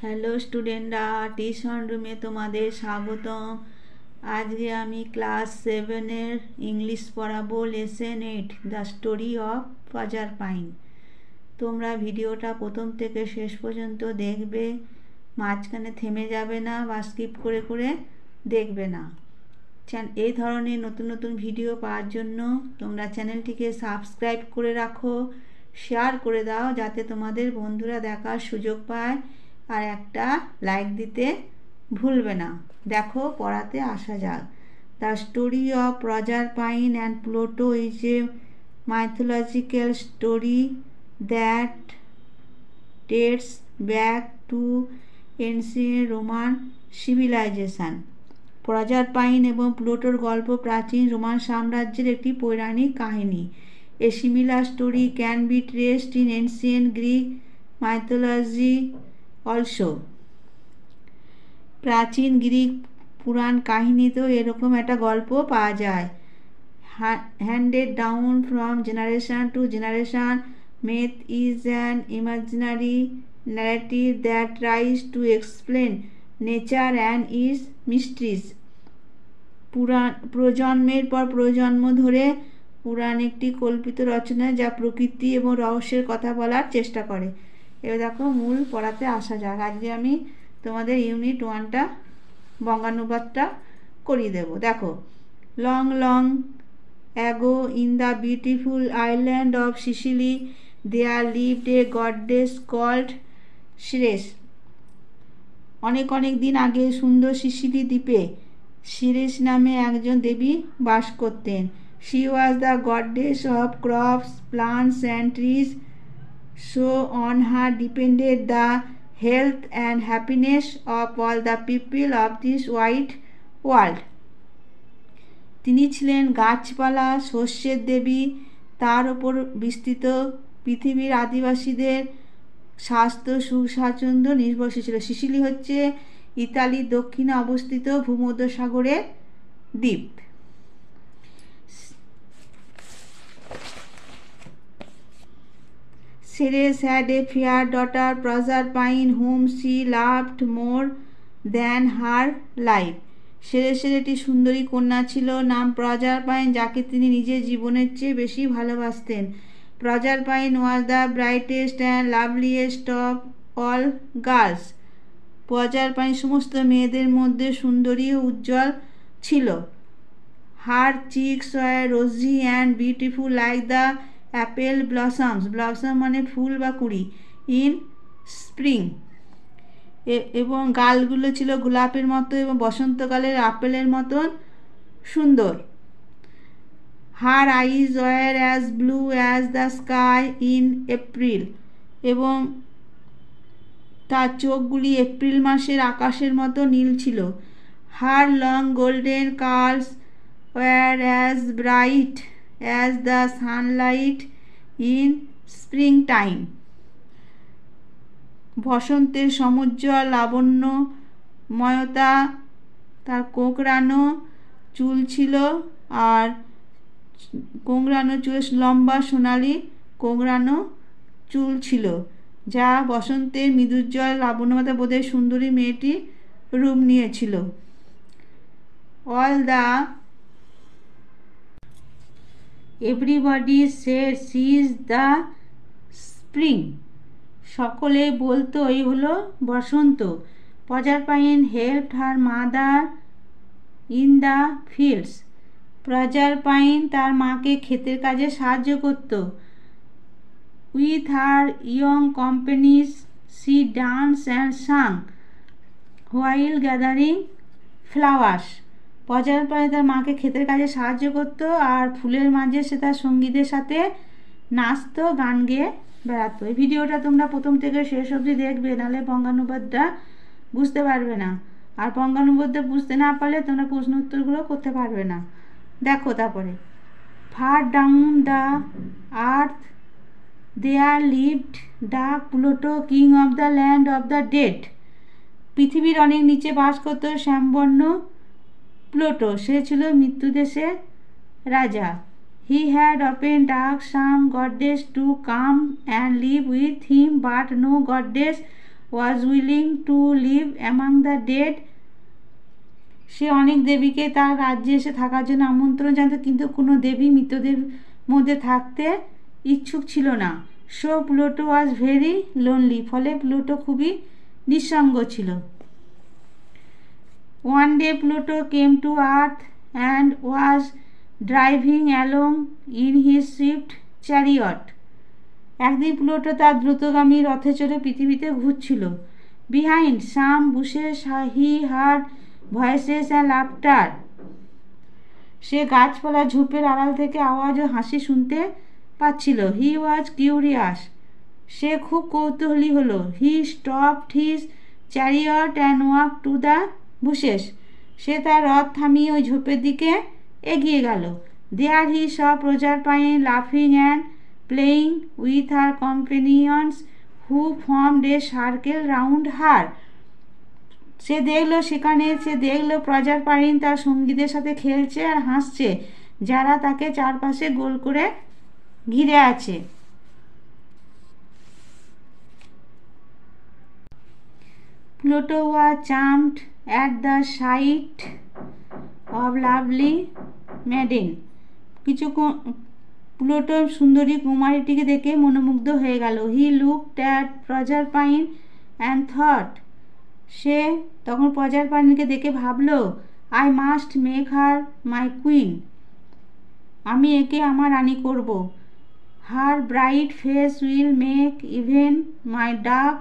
Hello স্টুডেন্টরা, tuition রুমে তোমাদের স্বাগতম। আজকে আমি ক্লাস 7-এর ইংলিশ পড়াবো, lesson 8, the story of Proserpine. তোমরা ভিডিওটা প্রথম থেকে শেষ পর্যন্ত দেখবে, মাঝখানে থেমে যাবে না বা স্কিপ করে করে দেখবে না। এই ধরনের নতুন নতুন ভিডিও পাওয়ার জন্য তোমরা চ্যানেলটিকে সাবস্ক্রাইব করে রাখো, শেয়ার করে দাও যাতে তোমাদের বন্ধুরা দেখার সুযোগ পায়, আর একটা লাইক দিতে ভুলবে না। দেখো, পড়াতে আসা যাক। The story of Proserpine and Pluto is a mythological story that dates back to ancient Roman civilization. Proserpine এবং প্লুটোর গল্প প্রাচীন রোমান সাম্রাজ্যের একটি পৌরাণিক কাহিনী। A similar story can be traced in ancient Greek mythology also. প্রাচীন Greek পুরাণ কাহিনীতেও এরকম একটা গল্প পাওয়া যায়। Handed down from generation to generation, myth is an imaginary narrative that tries to explain nature and its mysteries. প্রজন্মের পর প্রজন্ম ধরে পুরাণ একটি কল্পিত রচনা যা প্রকৃতি এবং রহস্যের কথা বলার চেষ্টা করে। এবার দেখো, মূল পড়াতে আসা যাক। আজকে আমি তোমাদের ইউনিট 1টা বঙ্গানুবাদটা করিয়ে দেব। দেখো, long long ago in the beautiful island of Sicily there lived a goddess called Ceres. অনেক অনেক দিন আগে সুন্দর সিসিলি দ্বীপে সিরেস নামে একজন দেবী বাস করতেন। She was the goddess of crops, plants and trees, so on her depended the health and happiness of all the people of this wide world. তিনি ছিলেন গাছপালা, শস্যের দেবী। তার ওপর বিস্তৃত পৃথিবীর আদিবাসীদের স্বাস্থ্য সুস্বাচ্ছন্দ্য নির্ভরশীল ছিল। সিসিলি হচ্ছে ইতালির দক্ষিণে অবস্থিত ভূমধ্যসাগরের দ্বীপ। Ceres had a fair daughter, Proserpine, whom she loved more than her life. সেরেসের একটি সুন্দরী কন্যা ছিল, নাম প্রজারপাইন, যাকে তিনি নিজের জীবনের চেয়ে বেশি ভালোবাসতেন। Proserpine was the brightest and loveliest of all girls. Proserpine সমস্ত মেয়েদের মধ্যে সুন্দরী ও উজ্জ্বল ছিল। Her cheeks were rosy and beautiful like the apple blossoms, blossom মানে ফুল বা কুঁড়ি, ইন স্প্রিং, এবং গালগুলো ছিল গোলাপের মতো এবং বসন্তকালের আপেলের মতন সুন্দর। Her eyes were as blue as the sky in April, এবং তার চোখগুলি এপ্রিল মাসের আকাশের মতো নীল ছিল। Her long golden curls were as bright as the sunlight in spring time. বসন্তের সমুজ্জ্বল লাবণ্যময়তা তার কোঁকড়ানো চুল ছিল, আর কোঁকড়ানো চুল লম্বা সোনালি কোঁকড়ানো চুল ছিল, যা বসন্তের মৃদুজ্জ্বল লাবণ্যময়তা বোধে সুন্দরী মেয়েটি রূপ নিয়েছিল। All the everybody said she is the spring, সকলে বলতো এই হলো বসন্ত। Proserpine helped her mother in the fields, Proserpine তার মাকে ক্ষেতের কাজে সাহায্য করত। With her young companies she dance and sang while gathering flowers. Proserpine তার মাকে ক্ষেতের কাজে সাহায্য করত, আর ফুলের মাঝে সে তার সঙ্গীদের সাথে নাচতো, গান গেয়ে বেড়াতো। এই ভিডিওটা তোমরা প্রথম থেকে শেষ অবধি দেখবে, নাহলে বঙ্গানুবাদটা বুঝতে পারবে না, আর বঙ্গানুবাদটা বুঝতে না পারলে তোমরা প্রশ্ন উত্তরগুলো করতে পারবে না। দেখো, তারপরে far down the earth there lived the Pluto, king of the land of the dead. পৃথিবীর অনেক নিচে বাস করত শ্যামবর্ণ প্লুটো, সে ছিল মৃত্যুদেশের রাজা। He had often asked some goddess to come and live with him, but no goddess was willing to live among the dead. সে অনেক দেবীকে তার রাজ্যে এসে থাকার জন্য আমন্ত্রণ জানাতো, কিন্তু কোনো দেবী মৃতদের মধ্যে থাকতে ইচ্ছুক ছিল না। So Pluto was very lonely, ফলে প্লুটো খুবই নিঃসঙ্গ ছিল। One day Pluto came to earth and was driving along in his swift chariot. একদিন প্লুটো তার দ্রুতগামী রথে চড়ে পৃথিবীতে ঘুরছিল। Behind some bushes he heard voices and laughter. সে গাছপালা ঝোপের আড়াল থেকে আওয়াজ ও হাসি শুনতে পাচ্ছিল। হি ওয়াজ কিউরিয়াস, সে খুব কৌতূহলী হলো। He stopped his chariot and walk to the bushes. সে তার রথ থামিয়ে ওই ঝোপের দিকে এগিয়ে গেল। দেয়ার হি স প্রজারপাইন লাফিং and playing with her companions who formed a circle round her. সে দেখলো প্রজারপাইন তার সঙ্গীদের সাথে খেলছে আর হাসছে, যারা তাকে চারপাশে গোল করে ঘিরে আছে। Pluto was charmed at the sight of lovely maiden. Pluto সুন্দরী কুমারীটিকে দেখে মনোমুগ্ধ হয়ে গেল। He looked at Proserpine and thought, সে তখন প্রজারপাইনকে দেখে ভাবল, I must make her my queen, আমি একে আমার রানী করব। Her bright face will make even my dark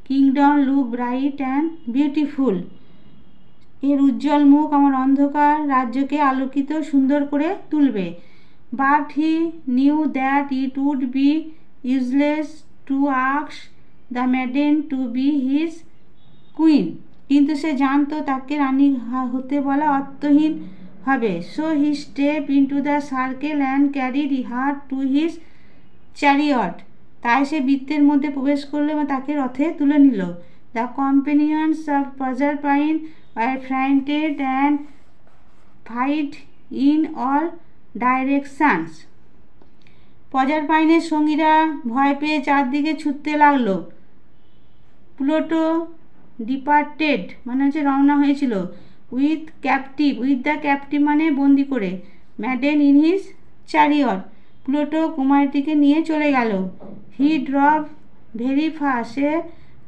kingdom look bright and beautiful. এর উজ্জ্বল মুখ আমার অন্ধকার রাজ্যকে আলোকিত সুন্দর করে তুলবে। But he knew that it would be useless to ask the maiden to be his queen. কিন্তু সে জানতো তাকে রানী হতে বলা অর্থহীন হবে। So he step into the circle and carried her to his chariot. তাই সে বৃত্তের মধ্যে প্রবেশ করলো এবং তাকে রথে তুলে নিল। The companions of Proserpine were frightened and fight in all directions. প্রজারপাইনের সঙ্গীরা ভয় পেয়ে চারদিকে ছুটতে লাগলো। প্লুটো ডিপার্টেড মানে হচ্ছে রওনা হয়েছিল। উইথ দ্য ক্যাপটিভ মানে বন্দি করে। Maiden in his chariot, Pluto কুমারীটিকে নিয়ে চলে গেল। হি ড্রভ ভেরি ফাস্ট, সে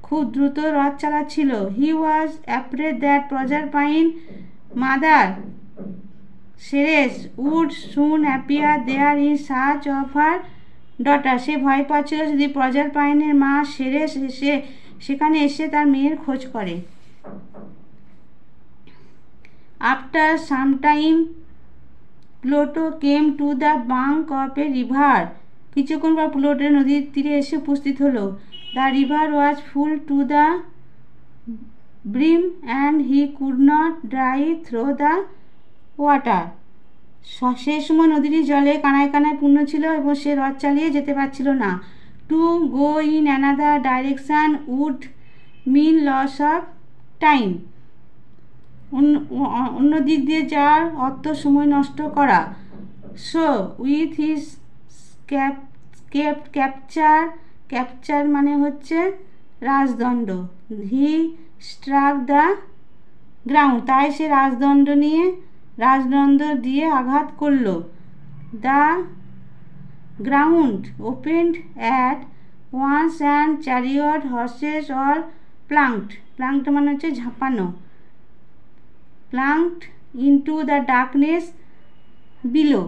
খুব দ্রুত রথ চালাচ্ছিল। He was afraid that Proserpine mother Ceres would soon appear there in search of her daughter. সে ভয় পাচ্ছিল যদি প্রজারপাইনের মা সেরেস সেখানে এসে তার মেয়ের খোঁজ করে। After some time Pluto came to the bank of a river. কিছুক্ষণ পর প্লুটো নদীর তীরে এসে উপস্থিত হলো। The river was full to the brim and he could not drive through the water. সে সময় নদীটি জলে কানায় কানায় পূর্ণ ছিল এবং সে রথ চালিয়ে যেতে পারছিল না। To go in another direction would mean loss of time. অন্য দিক দিয়ে যাওয়ার অর্থ সময় নষ্ট করা। সো উইথ হিজ ক্যাপচার মানে হচ্ছে রাজদণ্ড। হি স্ট্রাক দ্য গ্রাউন্ড, তাই সে রাজদণ্ড দিয়ে আঘাত করল। The ground opened at once and chariot horses all plunged মানে হচ্ছে ঝাঁপানো। Plunged into the darkness below.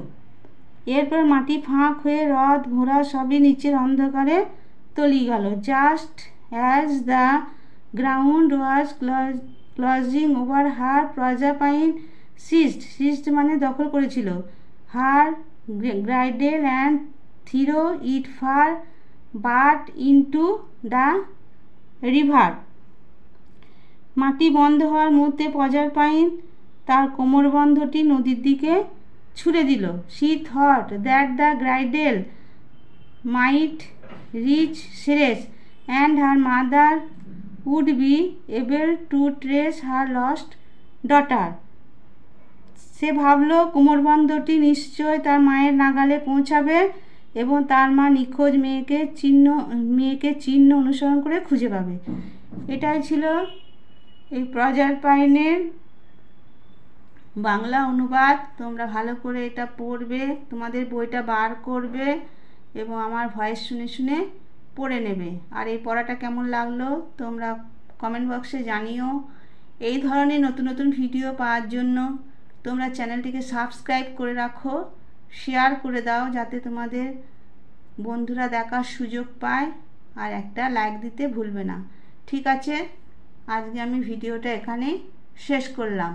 এরপর মাটি ফাঁক হয়ে রথ ঘোড়া সবই নিচের অন্ধকারে তলিয়ে গেল। Just as the ground was closing over her Proserpine seized মানে দখল করেছিল। Her girdle and threw it far but into the river. মাটি বন্ধ হওয়ার মুহূর্তে প্রজারপাইন তার কোমরবন্ধটি নদীর দিকে ছুড়ে দিল। She thought that the girdle might reach Ceres and her mother would be able to trace her lost daughter. সে ভাবল কোমরবন্ধটি নিশ্চয় তার মায়ের নাগালে পৌঁছাবে এবং তার মা নিখোঁজ মেয়েকে চিহ্ন অনুসরণ করে খুঁজে পাবে। এটাই ছিল এই প্রজার পাইনের বাংলা অনুবাদ। তোমরা ভালো করে এটা পড়বে, তোমাদের বইটা বার করবে এবং আমার ভয়েস শুনে শুনে পড়ে নেবে। আর এই পড়াটা কেমন লাগলো তোমরা কমেন্ট বক্সে জানিও। এই ধরনের নতুন নতুন ভিডিও পাওয়ার জন্য তোমরা চ্যানেলটিকে সাবস্ক্রাইব করে রাখো, শেয়ার করে দাও যাতে তোমাদের বন্ধুরা দেখার সুযোগ পায়, আর একটা লাইক দিতে ভুলবে না। ঠিক আছে, আজকে আমি ভিডিওটা এখানেই শেষ করলাম।